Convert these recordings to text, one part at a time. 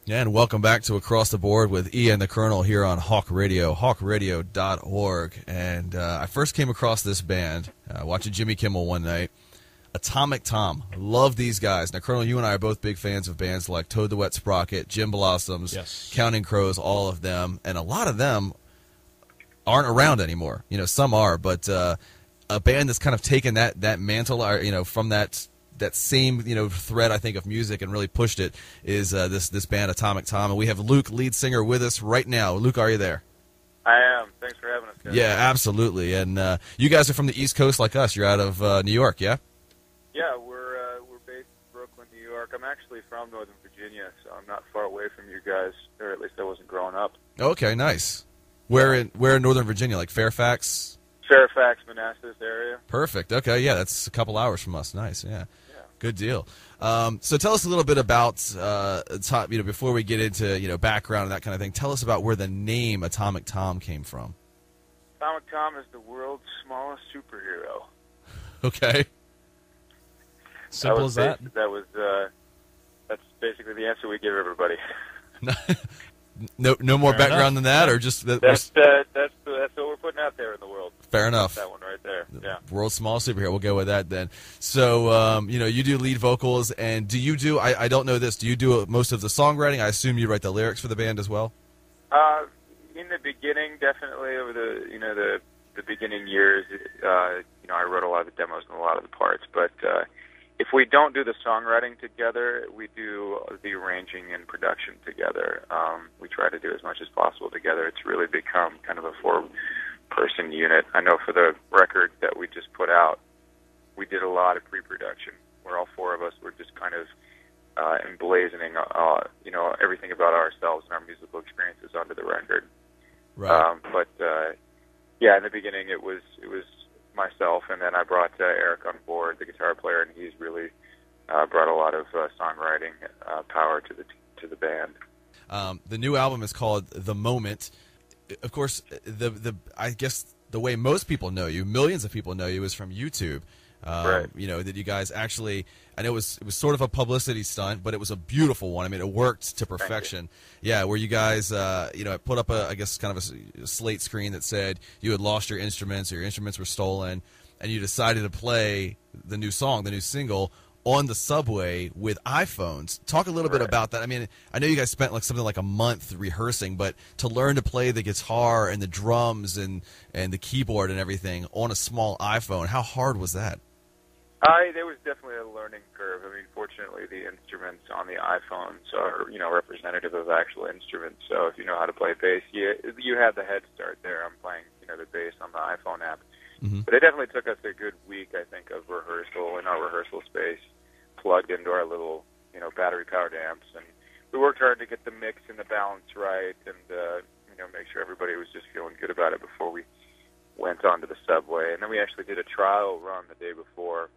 Yeah, and welcome back to Across the Board with Ian the Colonel here on Hawk Radio, hawkradio.org. And I first came across this band watching Jimmy Kimmel one night, Atomic Tom. Love these guys. Now, Colonel, you and I are both big fans of bands like Toad the Wet Sprocket, Jim Blossoms, yes, Counting Crows, all of them. And a lot of them aren't around anymore. You know, some are, but a band that's kind of taken that mantle, from that same thread, I think, of music and really pushed it is this band Atomic Tom. And we have Luke, lead singer, with us right now. Luke, are you there? I am. Thanks for having us, guys. Yeah, absolutely. And you guys are from the East Coast like us. You're out of New York, yeah? Yeah, we're based in Brooklyn, New York. I'm actually from Northern Virginia, so I'm not far away from you guys, or at least I wasn't growing up. Okay, nice. Where in Northern Virginia, like Fairfax? Fairfax, Manassas area. Perfect. Okay, yeah, that's a couple hours from us. Nice, yeah. Good deal. So tell us a little bit about before we get into background and that kind of thing. Tell us about where the name Atomic Tom came from. Atomic Tom is the world's smallest superhero. Okay. Simple as that. That's basically the answer we give everybody. No more Fair background enough. than that, or just that's what we're putting out there in the world. Fair enough. That one right there. Yeah. World's smallest superhero. We'll go with that then. So, you do lead vocals, and do you do? I don't know this. Do you do most of the songwriting? I assume you write the lyrics for the band as well. In the beginning, definitely over the beginning years, I wrote a lot of the demos and a lot of the parts. But if we don't do the songwriting together, we do the arranging and production together. We try to do as much as possible together. It's really become kind of a four-person unit. I know for the record that we just put out, we did a lot of pre-production where all four of us were just kind of emblazoning, everything about ourselves and our musical experiences onto the record. Right. In the beginning it was myself, and then I brought Eric on board, the guitar player, and he's really brought a lot of songwriting power to the band. The new album is called The Moment. Of course, I guess the way most people know you, millions of people know you, is from YouTube. Right. That you guys actually, I know it was sort of a publicity stunt, but it was a beautiful one. I mean, it worked to perfection. Yeah, where you guys, put up kind of a slate screen that said you had lost your instruments or your instruments were stolen, and you decided to play the new song, the new single, on the subway with iPhones. Talk a little bit about that. I mean, I know you guys spent something like a month rehearsing, but to learn to play the guitar and the drums and the keyboard and everything on a small iPhone, how hard was that? There was definitely a learning curve. I mean, fortunately, the instruments on the iPhones are, representative of actual instruments. So if you know how to play bass, you have the head start there. I'm playing, the bass on the iPhone app. Mm-hmm. But it definitely took us a good week, I think, of rehearsal in our rehearsal space, plugged into our little, battery-powered amps. And we worked hard to get the mix and the balance right and, make sure everybody was just feeling good about it before we went onto the subway. And then we actually did a trial run the day before,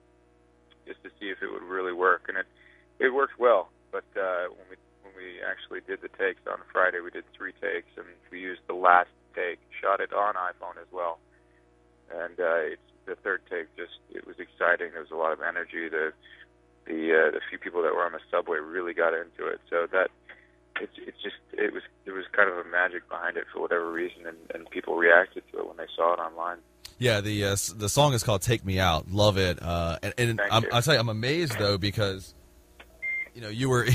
just to see if it would really work, and it worked well. But when we actually did the takes on Friday, we did 3 takes, and we used the last take, shot it on iPhone as well. And the third take, it was exciting. There was a lot of energy. The few people that were on the subway really got into it. So that there was kind of a magic behind it for whatever reason, and people reacted to it when they saw it online. Yeah, the song is called "Take Me Out." Love it, and I'll tell you, I'm amazed though because you were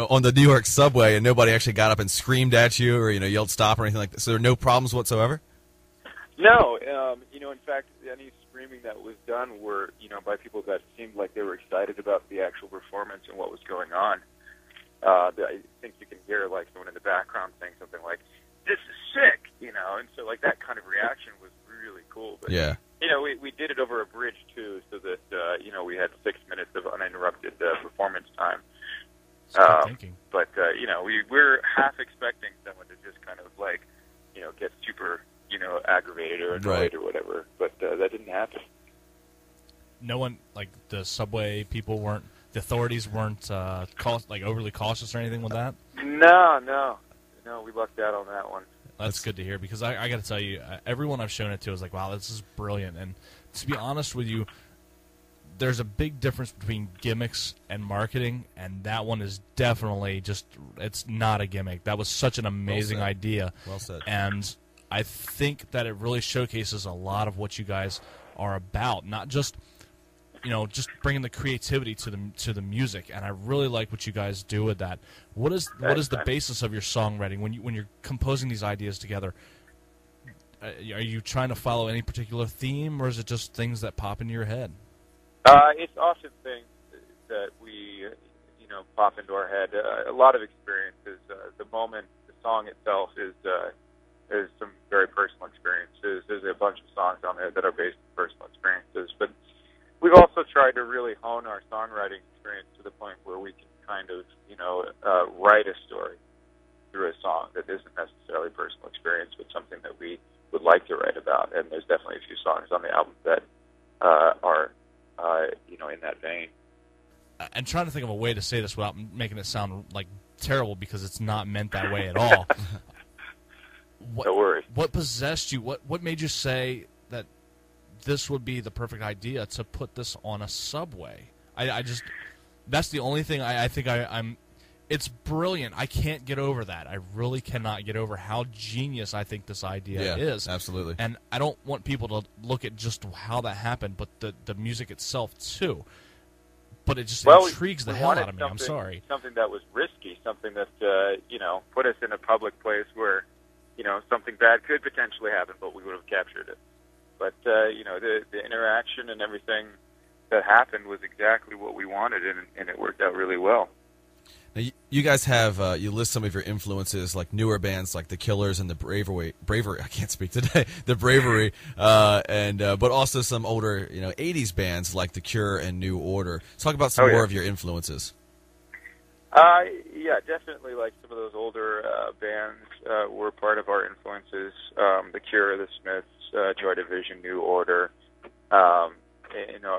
on the New York subway and nobody actually got up and screamed at you or yelled stop or anything like that. So there are no problems whatsoever. No, in fact, any screaming that was done were by people that seemed like they were excited about the actual performance and what was going on. I think you can hear someone in the background saying something like, "This is sick," and so that kind of reaction was really cool. But, yeah. We did it over a bridge, too, so that, we had 6 minutes of uninterrupted performance time. But, we were half expecting someone to just kind of, get super, aggravated or annoyed or whatever. But that didn't happen. No one, the subway people weren't, the authorities weren't overly cautious or anything with that? No, we lucked out on that one. That's good to hear because I got to tell you, everyone I've shown it to is like, wow, this is brilliant. And to be honest with you, there's a big difference between gimmicks and marketing, and that one is definitely it's not a gimmick. That was such an amazing idea. Well said. And I think that it really showcases a lot of what you guys are about, not just just bringing the creativity to the music. And I really like what you guys do with that. What is the basis of your songwriting when you're composing these ideas together? Are you trying to follow any particular theme, or is it just things that pop into your head? It's often things that we, pop into our head. A lot of experiences. The moment, the song itself is some very personal experiences. There's a bunch of songs on there that are based on personal experiences, but we've also tried to really hone our songwriting experience to the point where we can kind of, write a story through a song that isn't necessarily personal experience, but something that we would like to write about. And there's definitely a few songs on the album that are, in that vein. I'm trying to think of a way to say this without making it sound like terrible, because it's not meant that way at all. No worries. What possessed you? What made you say that this would be the perfect idea to put this on a subway? I just, that's the only thing I think I'm. It's brilliant. I can't get over that. I really cannot get over how genius I think this idea is. Absolutely. And I don't want people to look at just how that happened, but the music itself too. But it just intrigues the hell out of me. I'm sorry. Something that was risky, something that put us in a public place where something bad could potentially happen, but we would have captured it. But the interaction and everything that happened was exactly what we wanted, and it worked out really well. Now, you guys have you list some of your influences, like newer bands like the Killers and the Bravery. I can't speak today. The Bravery, but also some older 80s bands like The Cure and New Order. Talk about some more of your influences. Yeah, definitely. Like some of those older bands were part of our influences. The Cure, The Smiths, Joy Division, New Order.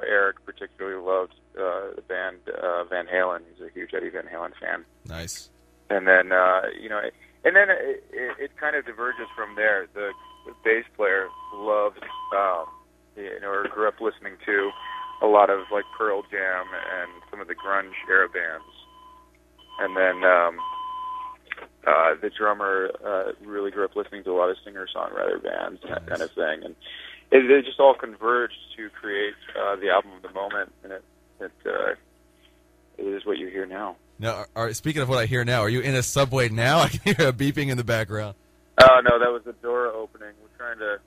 Eric particularly loved the band Van Halen. He's a huge Eddie Van Halen fan. Nice. And then it kind of diverges from there. The bass player loved, or grew up listening to a lot of like Pearl Jam and some of the grunge era bands. And then the drummer really grew up listening to a lot of singer-songwriter bands and that kind of thing. And they just all converged to create the album of the moment, and it is what you hear now. Now, speaking of what I hear now, are you in a subway now? I can hear a beeping in the background. Oh no, that was the door opening. We're trying to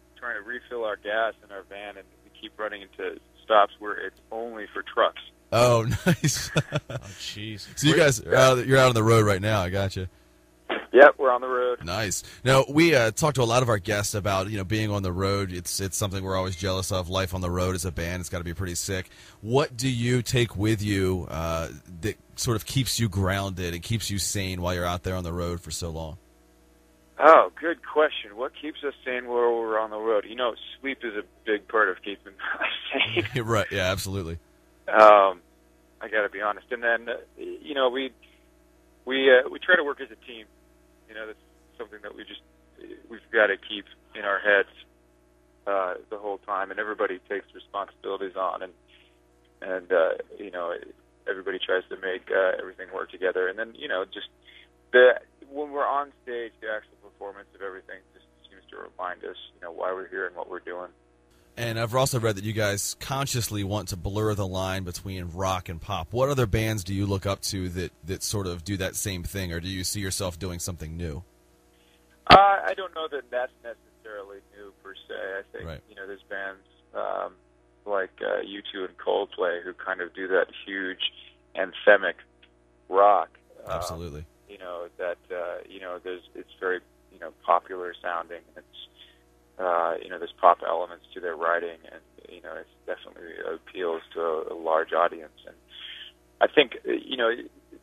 refill our gas in our van, and we keep running into stops where it's only for trucks. Oh, nice. Oh, jeez. So you guys you're out on the road right now. I got you. Yep, we're on the road. Nice. Now, we talked to a lot of our guests about being on the road. It's something we're always jealous of. Life on the road as a band, it's got to be pretty sick. What do you take with you that sort of keeps you grounded and keeps you sane while you're out there on the road for so long? Oh, good question. What keeps us sane while we're on the road? Sleep is a big part of keeping us sane. Right. Yeah, absolutely. I got to be honest. And then we try to work as a team. That's something that we've got to keep in our heads the whole time, and everybody takes responsibilities on, and everybody tries to make everything work together. And then when we're on stage, the actual performance of everything just seems to remind us why we're here and what we're doing. And I've also read that you guys consciously want to blur the line between rock and pop. What other bands do you look up to that sort of do that same thing, or do you see yourself doing something new? I don't know that that's necessarily new per se. I think right. There's bands like U2 and Coldplay who kind of do that huge anthemic rock. Absolutely. It's very popular sounding, and it's there's pop elements to their writing, and it definitely appeals to a large audience. And I think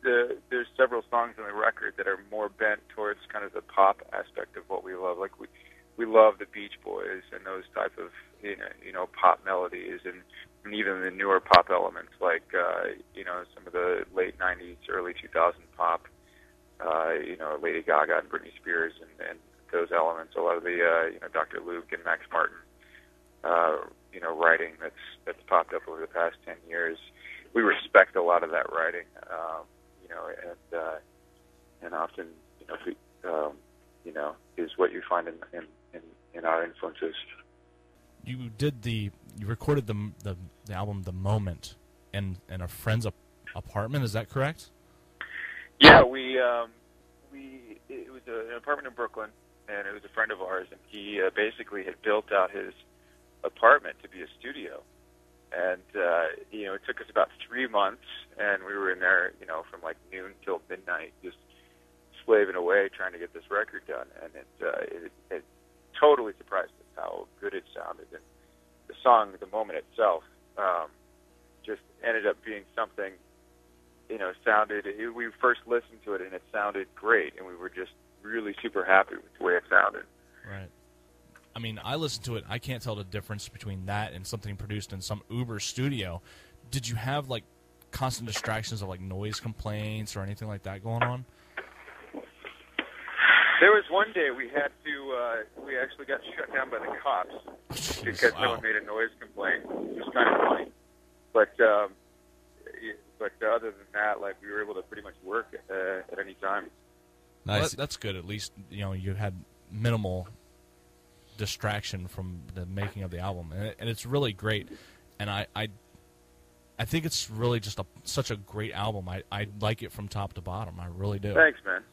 there's several songs on the record that are more bent towards kind of the pop aspect of what we love. Like we love the Beach Boys and those type of pop melodies, and even the newer pop elements like some of the late '90s, early 2000 pop. Lady Gaga and Britney Spears and those elements. A lot of the Dr. Luke and Max Martin writing that's popped up over the past 10 years. We respect a lot of that writing, and often, is what you find in our influences. You recorded the album "The Moment" in a friend's apartment. Is that correct? Yeah, it was an apartment in Brooklyn, and it was a friend of ours, and he basically had built out his apartment to be a studio. And, it took us about 3 months, and we were in there, from like noon till midnight, just slaving away trying to get this record done. And it totally surprised us how good it sounded. And the song, The Moment itself, just ended up being something, we first listened to it, and it sounded great, and we were just really super happy with the way it sounded. Right. I mean, I listened to it. I can't tell the difference between that and something produced in some Uber studio. Did you have, like, constant distractions of, like, noise complaints or anything like that going on? There was one day we had to, we actually got shut down by the cops because someone made a noise complaint. It was kind of funny. But other than that, like, we were able to pretty much work at any time. Nice. Well, that's good. At least, you had minimal distraction from the making of the album, and it's really great. And I think it's really just such a great album. I like it from top to bottom. I really do. Thanks, man.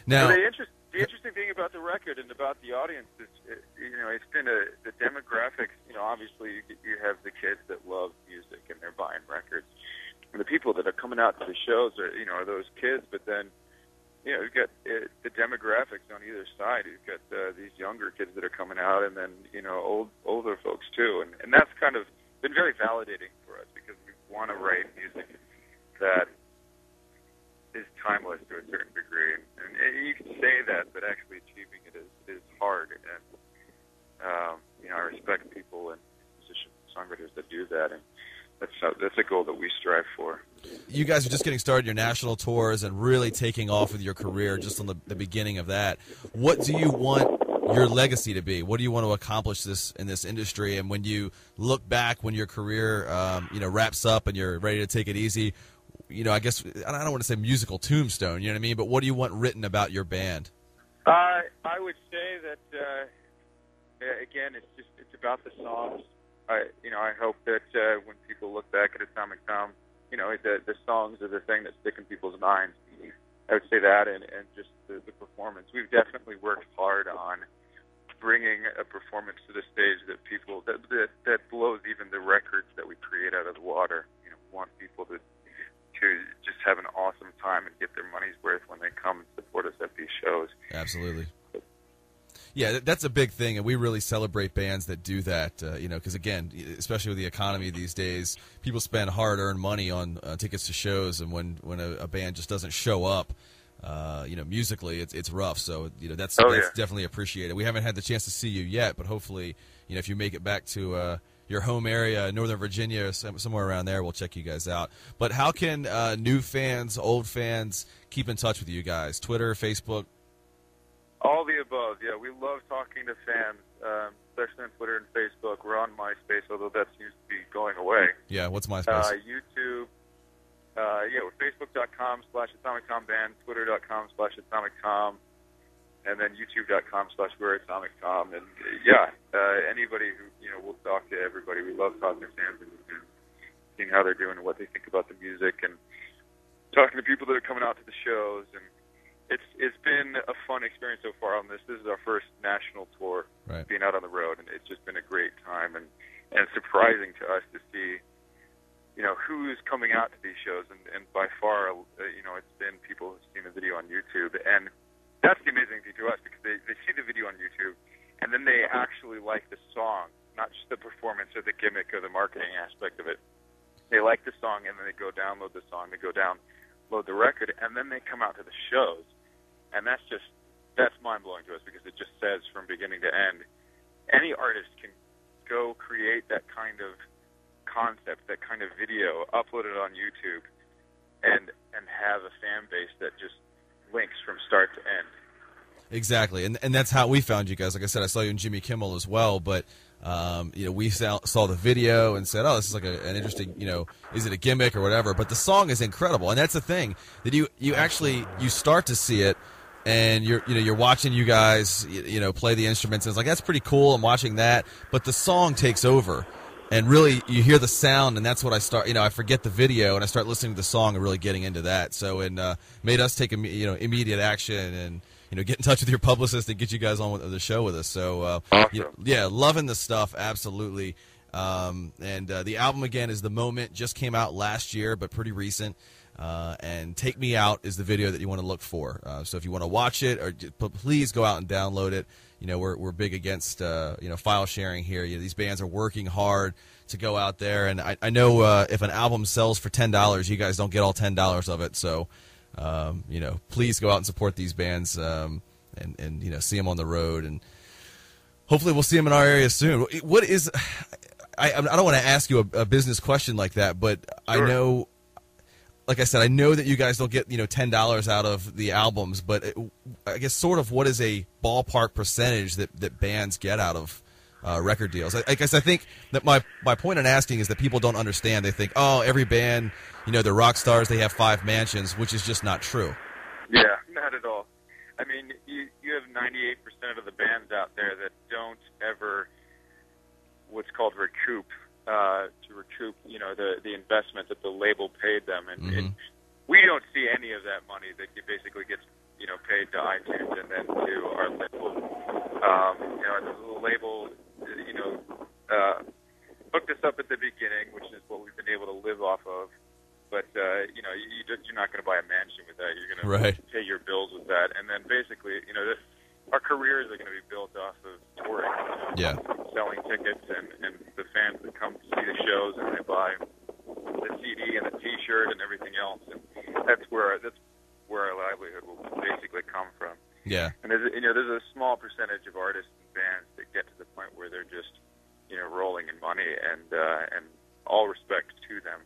Now, the interesting thing about the record and about the audience is, it's been the demographics. Obviously you have the kids that love music and they're buying records, and the people that are coming out to the shows are those kids. But then you've got the demographics on either side. You've got these younger kids that are coming out, and then older folks too, and that's kind of been very validating for us because we want to write music that is timeless to a certain degree, and you can say that, but actually achieving it is hard. And I respect people and musicians, songwriters that do that, and that's a goal that we strive for. You guys are just getting started, your national tours, and really taking off with your career just on the beginning of that. What do you want your legacy to be? What do you want to accomplish in this industry? And when you look back, when your career wraps up and you're ready to take it easy, I guess, I don't want to say musical tombstone, you know what I mean? But what do you want written about your band? I would say that, again, it's about the songs. I hope that when people look back at Atomic Tom, the songs are the thing that stick in people's minds. I would say that, and just the performance. We've definitely worked hard on bringing a performance to the stage that people that blows even the records that we create out of the water. We want people to just have an awesome time and get their money's worth when they come and support us at these shows. Absolutely. Yeah, that's a big thing, and we really celebrate bands that do that, because, again, especially with the economy these days, people spend hard-earned money on tickets to shows, and when a band just doesn't show up, musically, it's rough. So, that's definitely appreciated. We haven't had the chance to see you yet, but hopefully, if you make it back to your home area, Northern Virginia, somewhere around there, we'll check you guys out. But how can new fans, old fans, keep in touch with you guys? Twitter, Facebook? All the above, yeah. We love talking to fans, especially on Twitter and Facebook. We're on MySpace, although that seems to be going away. Yeah, what's MySpace? YouTube, we're Facebook.com/AtomicTomBand, Twitter.com/AtomicTom, and then YouTube.com/We'reAtomicTom. And, anybody who, we'll talk to everybody. We love talking to fans and seeing how they're doing and what they think about the music, and talking to people that are coming out to the shows. And it's been a fun experience so far on this. This is our first national tour, right, being out on the road, and it's just been a great time, and surprising to us to see, who's coming out to these shows, and by far, it's been people who've seen the video on YouTube, and that's the amazing thing to us, because they see the video on YouTube, and then they actually like the song, not just the performance or the gimmick or the marketing aspect of it. They like the song, and then they go download the song, they go download the record, and then they come out to the shows. And that's mind-blowing to us, because it just says from beginning to end, any artist can go create that kind of concept, that kind of video, upload it on YouTube, and have a fan base that just links from start to end. Exactly, and that's how we found you guys. Like I said, I saw you in Jimmy Kimmel as well, but We saw the video and said, "Oh, this is like an interesting, is it a gimmick or whatever?" But the song is incredible, and that's the thing that you actually start to see it, and you're watching you guys, play the instruments, and it's like that's pretty cool. I'm watching that, but the song takes over, and really you hear the sound, and that's what I start. I forget the video, and I start listening to the song and really getting into that. So, made us take immediate action and. Get in touch with your publicist and get you guys on with the show with us. So, Awesome. loving the stuff, absolutely. And the album, again, is The Moment. Just came out last year, but pretty recent. And Take Me Out is the video that you want to look for. So if you want to watch it, or please go out and download it. We're big against file sharing here. These bands are working hard to go out there. And I know if an album sells for $10, you guys don't get all $10 of it. So. Please go out and support these bands and see them on the road, and hopefully we'll see them in our area soon. What is? I don't want to ask you a business question like that, but sure. I know, like I said, I know that you guys don't get $10 out of the albums, but I guess sort of what is a ballpark percentage that bands get out of record deals? I guess I think that my point in asking is that people don't understand. They think, oh, every band. They're rock stars, they have 5 mansions, which is just not true. Yeah, not at all. I mean, you have 98% of the bands out there that don't ever what's called recoup, the investment that the label paid them. And we don't see any of that money that basically gets, paid to iTunes and then to our label. The label, hooked us up at the beginning, which is what we've been able to live off of. But, you're not going to buy a mansion with that. You're going to pay your bills with that. And then basically, our careers are going to be built off of touring. Selling tickets and the fans that come to see the shows and they buy the CD and the T-shirt and everything else. And that's where our livelihood will basically come from. Yeah. And there's a small percentage of artists and bands that get to the point where they're just, rolling in money, and all respect to them.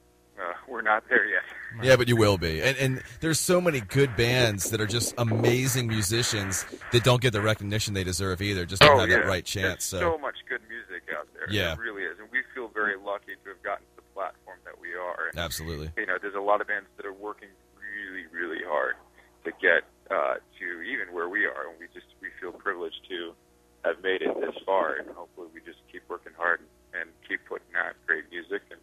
We're not there yet. Yeah, but you will be. And there's so many good bands that are just amazing musicians that don't get the recognition they deserve either, just don't have that right chance. There's so much good music out there. Yeah. It really is. And we feel very lucky to have gotten to the platform that we are. And, absolutely. There's a lot of bands that are working really, really hard to get to even where we are. And we feel privileged to have made it this far. And hopefully we just keep working hard and keep putting out great music and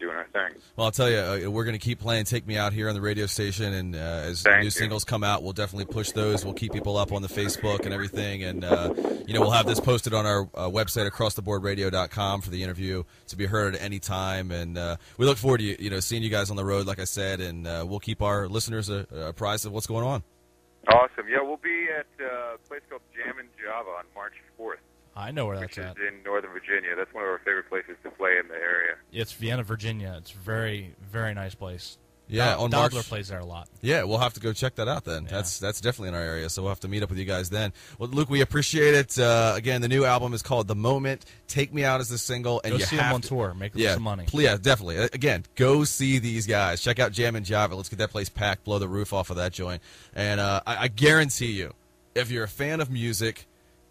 doing our thing. Well, I'll tell you, we're going to keep playing Take Me Out here on the radio station, and as new singles come out, we'll definitely push those. We'll keep people up on the Facebook and everything, and we'll have this posted on our website, acrosstheboardradio.com, for the interview to be heard at any time, and we look forward to seeing you guys on the road, like I said, and we'll keep our listeners apprised of what's going on. Awesome. Yeah, we'll be at a place called Jammin' Java on March 4th. I know where that's at. Which is in Northern Virginia. That's one of our favorite places to play in the area. It's Vienna, Virginia. It's a very, very nice place. Yeah, on March. Dodler plays there a lot. Yeah, we'll have to go check that out then. Yeah. That's definitely in our area, so we'll have to meet up with you guys then. Well, Luke, we appreciate it. Again, the new album is called The Moment. Take Me Out as the single. And go see them on tour. Make them some money. Yeah, definitely. Again, go see these guys. Check out Jammin' Java. Let's get that place packed, blow the roof off of that joint. And I guarantee you, if you're a fan of music,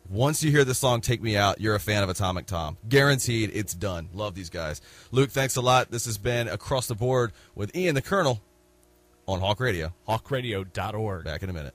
once you hear the song Take Me Out, you're a fan of Atomic Tom. Guaranteed, it's done. Love these guys. Luke, thanks a lot. This has been Across the Board with Ian the Colonel on Hawk Radio. HawkRadio.org. Back in a minute.